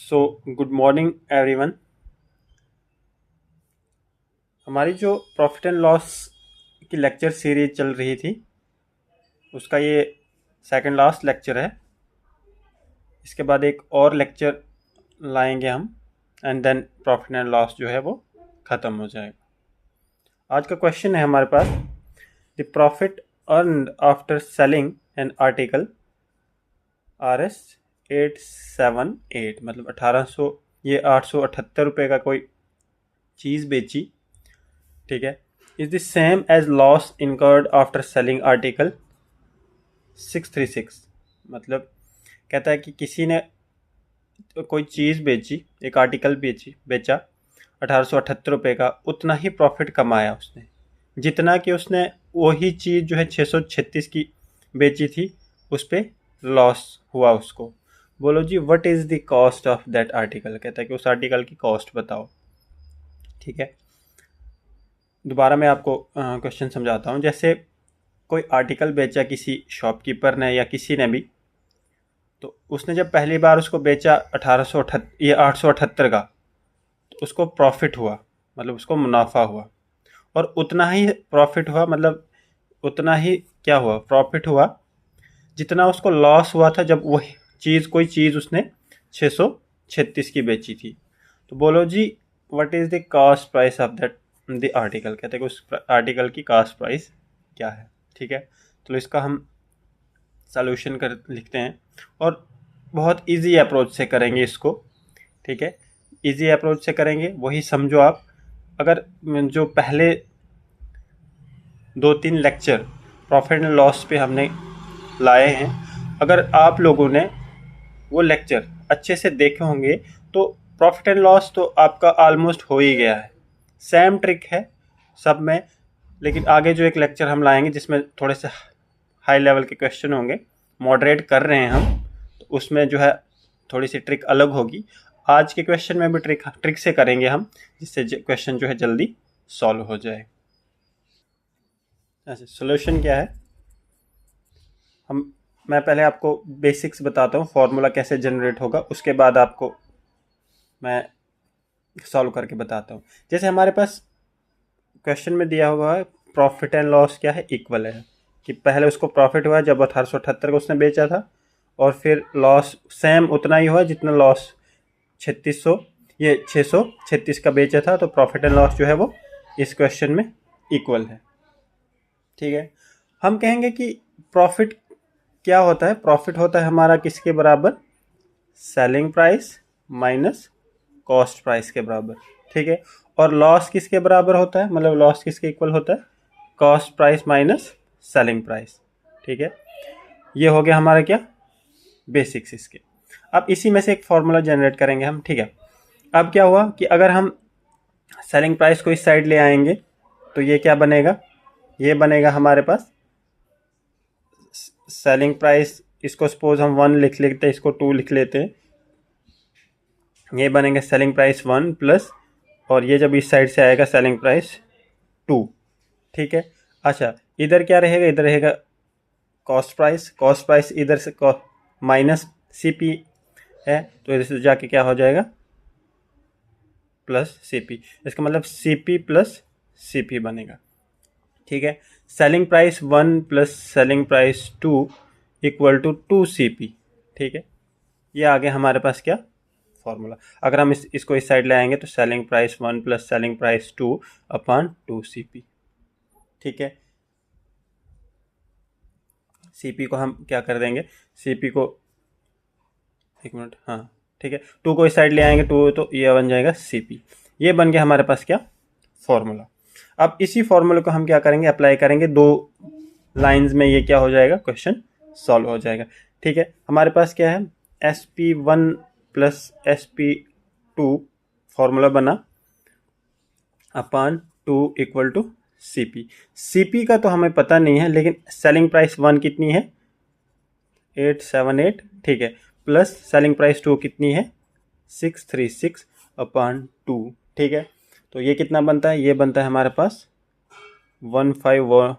So good morning everyone. हमारी जो profit and loss की लेक्चर सीरीज चल रही थी उसका ये सेकंड लास्ट लेक्चर है। इसके बाद एक और लेक्चर लाएंगे हम and then profit and loss जो है वो ख़त्म हो जाएगा। आज का क्वेश्चन है हमारे पास, the profit earned after selling an article RS 878, मतलब 1800 ये 878 रुपये का कोई चीज़ बेची, ठीक है, is the same as loss incurred after selling article 636। मतलब कहता है कि किसी ने कोई चीज़ बेची, एक आर्टिकल बेचा 1878 रुपये का, उतना ही प्रॉफिट कमाया उसने जितना कि उसने वही चीज़ जो है 636 की बेची थी, उस पर लॉस हुआ उसको। बोलो जी, what is the cost of that article. कहता है कि उस आर्टिकल की कॉस्ट बताओ। ठीक है, दोबारा मैं आपको क्वेश्चन समझाता हूँ। जैसे कोई आर्टिकल बेचा किसी शॉपकीपर ने या किसी ने भी, तो उसने जब पहली बार उसको बेचा 878 का, तो उसको प्रॉफिट हुआ, मतलब उसको मुनाफा हुआ, और उतना ही प्रॉफिट हुआ, मतलब उतना ही क्या हुआ, प्रॉफिट हुआ जितना उसको लॉस हुआ था जब वही चीज़ कोई चीज़ उसने 636 की बेची थी। तो बोलो जी, what is the cost price of that the article. कहते हैं कि उस आर्टिकल की कॉस्ट प्राइस क्या है। ठीक है, तो इसका हम सॉल्यूशन कर लिखते हैं और बहुत इजी अप्रोच से करेंगे इसको। ठीक है, इजी अप्रोच से करेंगे, वही समझो आप। अगर जो पहले 2-3 लेक्चर प्रॉफिट एंड लॉस पे हमने लाए हैं, अगर आप लोगों ने वो लेक्चर अच्छे से देखे होंगे तो प्रॉफिट एंड लॉस तो आपका ऑलमोस्ट हो ही गया है। सेम ट्रिक है सब में, लेकिन आगे जो एक लेक्चर हम लाएंगे जिसमें थोड़े से हाई लेवल के क्वेश्चन होंगे, मॉडरेट कर रहे हैं हम, तो उसमें जो है थोड़ी सी ट्रिक अलग होगी। आज के क्वेश्चन में भी ट्रिक से करेंगे हम, जिससे क्वेश्चन जो है जल्दी सॉल्व हो जाए। ऐसे सोल्यूशन क्या है, मैं पहले आपको बेसिक्स बताता हूँ, फॉर्मूला कैसे जनरेट होगा, उसके बाद आपको मैं सॉल्व करके बताता हूँ। जैसे हमारे पास क्वेश्चन में दिया हुआ है प्रॉफिट एंड लॉस क्या है, इक्वल है कि पहले उसको प्रॉफिट हुआ जब 1878 को उसने बेचा था, और फिर लॉस सेम उतना ही हुआ जितना लॉस 3600 ये 636 का बेचा था, तो प्रॉफिट एंड लॉस जो है वो इस क्वेश्चन में इक्वल है। ठीक है, हम कहेंगे कि प्रॉफिट क्या होता है, प्रॉफिट होता है हमारा किसके बराबर, selling price minus cost price के बराबर। ठीक है, और लॉस किसके बराबर होता है, मतलब लॉस किसके इक्वल होता है, cost price minus selling price. ठीक है, ये हो गया हमारा क्या, बेसिक्स इसके। अब इसी में से एक फॉर्मूला जनरेट करेंगे हम। ठीक है, अब क्या हुआ कि अगर हम सेलिंग प्राइस को इस साइड ले आएंगे तो ये क्या बनेगा, ये बनेगा हमारे पास सेलिंग प्राइस, इसको सपोज हम 1 लिख लेते हैं, इसको 2 लिख लेते हैं, ये बनेंगे सेलिंग प्राइस 1 प्लस, और ये जब इस साइड से आएगा सेलिंग प्राइस 2। ठीक है, अच्छा इधर क्या रहेगा, इधर रहेगा कॉस्ट प्राइस, कॉस्ट प्राइस इधर से माइनस CP है, तो इधर से जाके क्या हो जाएगा, प्लस CP। इसका मतलब CP प्लस CP बनेगा। ठीक है, selling price 1 plus selling price 2 equal to 2CP। ठीक है, ये आ गया हमारे पास क्या, फॉर्मूला। अगर हम इसको इस साइड ले आएंगे तो selling price 1 plus selling price 2 upon 2CP। ठीक है, CP को हम क्या कर देंगे, CP को एक मिनट, हाँ ठीक है, 2 को इस साइड ले आएंगे 2, तो ये बन जाएगा CP। ये बन गया हमारे पास क्या, फॉर्मूला। अब इसी फॉर्मूले को हम क्या करेंगे, अप्लाई करेंगे 2 लाइंस में, ये क्या हो जाएगा, क्वेश्चन सॉल्व हो जाएगा। ठीक है, हमारे पास क्या है, SP1 प्लस SP2 फॉर्मूला बना अपॉन 2 इक्वल टू CP का तो हमें पता नहीं है, लेकिन सेलिंग प्राइस 1 कितनी है, 878। ठीक है, प्लस सेलिंग प्राइस 2 कितनी है, 636 अपॉन 2। ठीक है, तो ये कितना बनता है, ये बनता है हमारे पास 1514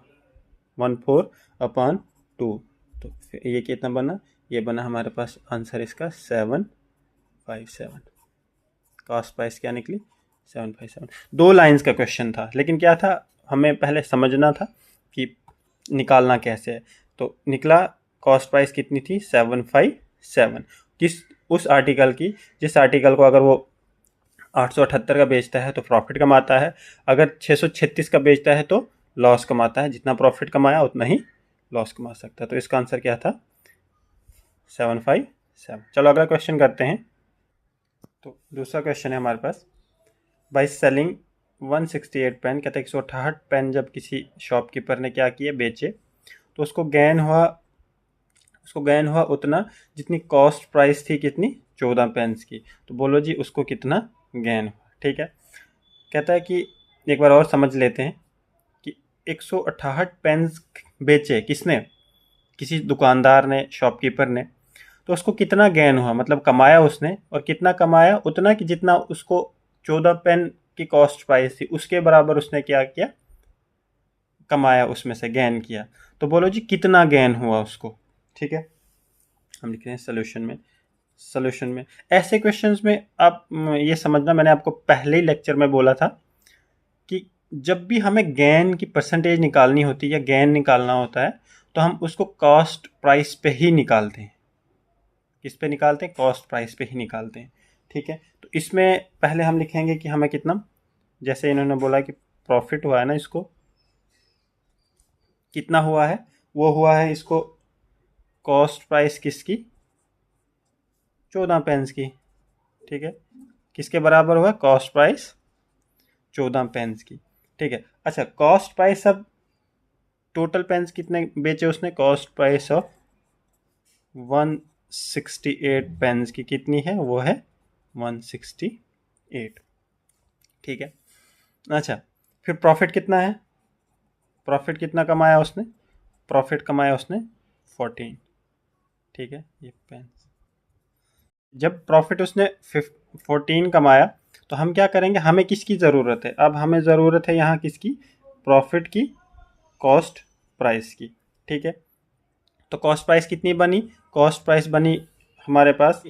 अपॉन 2। तो ये कितना बना, ये बना हमारे पास आंसर इसका 7 757, कॉस्ट प्राइस क्या निकली 757। 2 लाइंस का क्वेश्चन था, लेकिन क्या था, हमें पहले समझना था कि निकालना कैसे है। तो निकला कॉस्ट प्राइस कितनी थी 757, किस उस आर्टिकल की, जिस आर्टिकल को अगर वो 878 का बेचता है तो प्रॉफिट कमाता है, अगर 636 का बेचता है तो लॉस कमाता है। जितना प्रॉफिट कमाया उतना ही लॉस कमा सकता है। तो इसका आंसर क्या था 757। चलो अगला क्वेश्चन करते हैं। तो दूसरा क्वेश्चन है हमारे पास, बाई सेलिंग 168 पेन, कहते हैं 168 पेन जब किसी शॉपकीपर ने क्या किए, बेचे, तो उसको गेन हुआ उतना जितनी कॉस्ट प्राइस थी, कितनी 14 पेन्स की। तो बोलो जी उसको कितना गेन हुआ। ठीक है, कहता है कि एक बार और समझ लेते हैं कि 168 पेन्स बेचे किसने, किसी दुकानदार ने, शॉपकीपर ने, तो उसको कितना गेन हुआ, मतलब कमाया उसने, और कितना कमाया, उतना कि जितना उसको 14 पेन की कॉस्ट प्राइस थी उसके बराबर उसने क्या किया, कमाया, उसमें से गेन किया। तो बोलो जी कितना गेन हुआ उसको। ठीक है, हम लिख रहे हैं सोल्यूशन में ऐसे क्वेश्चंस में आप ये समझना, मैंने आपको पहले ही लेक्चर में बोला था कि जब भी हमें गेन की परसेंटेज निकालनी होती है या गेन निकालना होता है तो हम उसको कॉस्ट प्राइस पे ही निकालते हैं। किस पे निकालते हैं, कॉस्ट प्राइस पे ही निकालते हैं। ठीक है, तो इसमें पहले हम लिखेंगे कि हमें कितना, जैसे इन्होंने बोला कि प्रॉफिट हुआ है ना, इसको कितना हुआ है, वो हुआ है इसको कॉस्ट प्राइस किसकी, 14 पेंस की। ठीक है, किसके बराबर हुआ, कॉस्ट प्राइस 14 पेंस की। ठीक है, अच्छा कॉस्ट प्राइस, अब टोटल पेंस कितने बेचे उसने, कॉस्ट प्राइस ऑफ 168 पेंस की कितनी है, वो है 168। ठीक है, अच्छा फिर प्रॉफिट कितना है, प्रॉफिट कितना कमाया उसने, प्रॉफिट कमाया उसने 14। ठीक है, ये पेंस, जब प्रॉफिट उसने 14 कमाया तो हम क्या करेंगे, हमें किसकी ज़रूरत है, अब हमें ज़रूरत है यहाँ किसकी, प्रॉफिट की कॉस्ट प्राइस की। ठीक है, तो कॉस्ट प्राइस कितनी बनी, कॉस्ट प्राइस बनी हमारे पास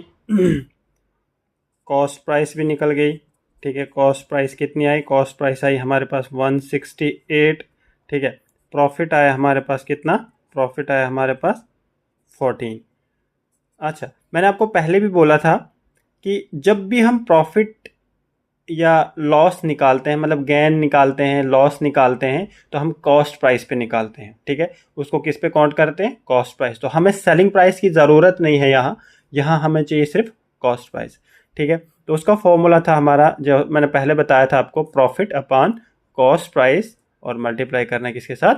कॉस्ट प्राइस भी निकल गई। ठीक है, कॉस्ट प्राइस कितनी आई, कॉस्ट प्राइस आई हमारे पास 168। ठीक है, प्रॉफिट आया हमारे पास कितना, प्रॉफिट आया हमारे पास 14। अच्छा मैंने आपको पहले भी बोला था कि जब भी हम प्रॉफिट या लॉस निकालते हैं, मतलब गेन निकालते हैं, लॉस निकालते हैं, तो हम कॉस्ट प्राइस पे निकालते हैं। ठीक है, उसको किस पे काउंट करते हैं, कॉस्ट प्राइस। तो हमें सेलिंग प्राइस की ज़रूरत नहीं है यहाँ, यहाँ हमें चाहिए सिर्फ कॉस्ट प्राइस। ठीक है, तो उसका फॉर्मूला था हमारा, जो मैंने पहले बताया था आपको, प्रॉफिट अपॉन कॉस्ट प्राइस, और मल्टीप्लाई करना किसके साथ,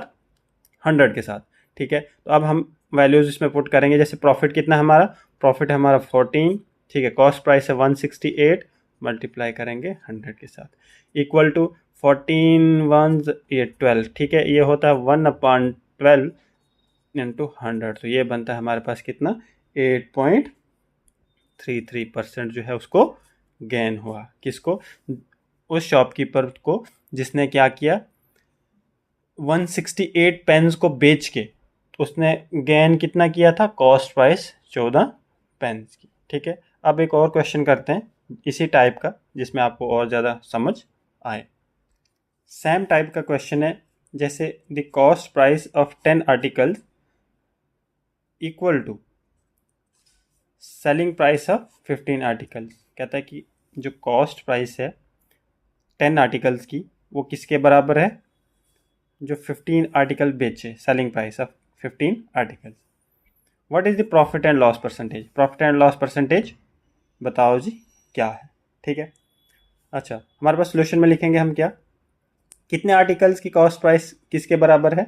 100 के साथ। ठीक है, तो अब हम वैल्यूज़ इसमें पुट करेंगे। जैसे प्रॉफिट कितना है हमारा, प्रॉफिट है हमारा 14। ठीक है, कॉस्ट प्राइस है 168, मल्टीप्लाई करेंगे 100 के साथ, इक्वल टू 14 1 ये 12। ठीक है, ये होता है 1/12 इंटू 100, तो ये बनता है हमारे पास कितना, 8.33% जो है उसको गेन हुआ। किसको, उस शॉपकीपर को जिसने क्या किया, 168 पेन्स को बेच के उसने गेन कितना किया था, कॉस्ट प्राइस 14 पेन्स की। ठीक है, अब एक और क्वेश्चन करते हैं इसी टाइप का, जिसमें आपको और ज़्यादा समझ आए। सेम टाइप का क्वेश्चन है, जैसे the cost price of 10 articles equal to selling price of 15 articles. कहता है कि जो कॉस्ट प्राइस है 10 आर्टिकल्स की, वो किसके बराबर है, जो 15 आर्टिकल बेचे, selling price of 15 articles. What is the profit and loss percentage, profit and loss percentage बताओ जी क्या है। ठीक है, अच्छा हमारे पास सोल्यूशन में लिखेंगे हम क्या, कितने आर्टिकल्स की कॉस्ट प्राइस किसके बराबर है,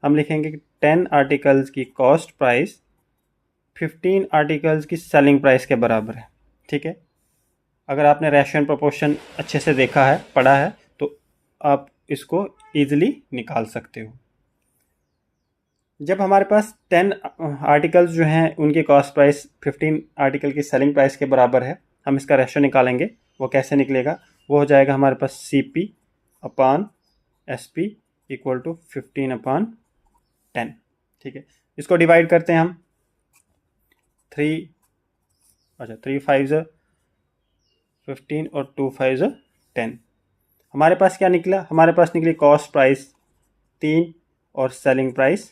हम लिखेंगे कि 10 आर्टिकल्स की कॉस्ट प्राइस 15 आर्टिकल्स की सेलिंग प्राइस के बराबर है। ठीक है, अगर आपने रेशियो एंड प्रोपोर्शन अच्छे से देखा है, पढ़ा है, तो आप इसको ईजिली निकाल सकते हो। जब हमारे पास 10 आर्टिकल्स जो हैं उनकी कॉस्ट प्राइस 15 आर्टिकल की सेलिंग प्राइस के बराबर है, हम इसका रेशियो निकालेंगे। वो कैसे निकलेगा, वो हो जाएगा हमारे पास CP upon SP equal to 15/10। ठीक है, इसको डिवाइड करते हैं हम, 3 5 15 और 2 5 10। हमारे पास क्या निकला? हमारे पास निकली कॉस्ट प्राइस 3 और सेलिंग प्राइस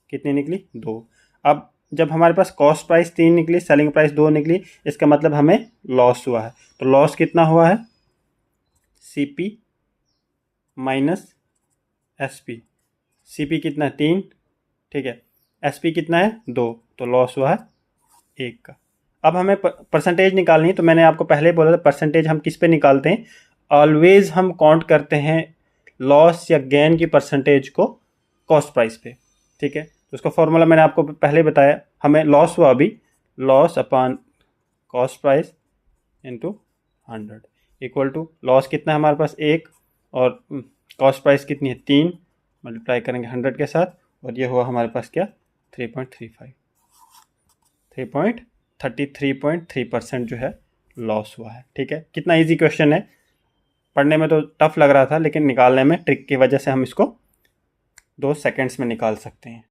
कितनी निकली? 2। अब जब हमारे पास कॉस्ट प्राइस 3 निकली, सेलिंग प्राइस 2 निकली, इसका मतलब हमें लॉस हुआ है। तो लॉस कितना हुआ है? CP minus SP। CP कितना है? 3, ठीक है। SP कितना है? 2, तो लॉस हुआ है 1 का। अब हमें परसेंटेज निकालनी है, तो मैंने आपको पहले बोला था परसेंटेज हम किस पे निकालते हैं? ऑलवेज हम काउंट करते हैं लॉस या गेन की परसेंटेज को कॉस्ट प्राइस पे, ठीक है। तो उसका फॉर्मूला मैंने आपको पहले बताया। हमें लॉस हुआ अभी, loss upon cost price into 100 equal to loss कितना है हमारे पास? 1 और कॉस्ट प्राइस कितनी है? 3, मल्टीप्लाई करेंगे 100 के साथ, और ये हुआ हमारे पास क्या? 3.35, 33.3% जो है लॉस हुआ है, ठीक है। कितना इजी क्वेश्चन है, पढ़ने में तो टफ लग रहा था, लेकिन निकालने में ट्रिक की वजह से हम इसको 2 सेकंड्स में निकाल सकते हैं।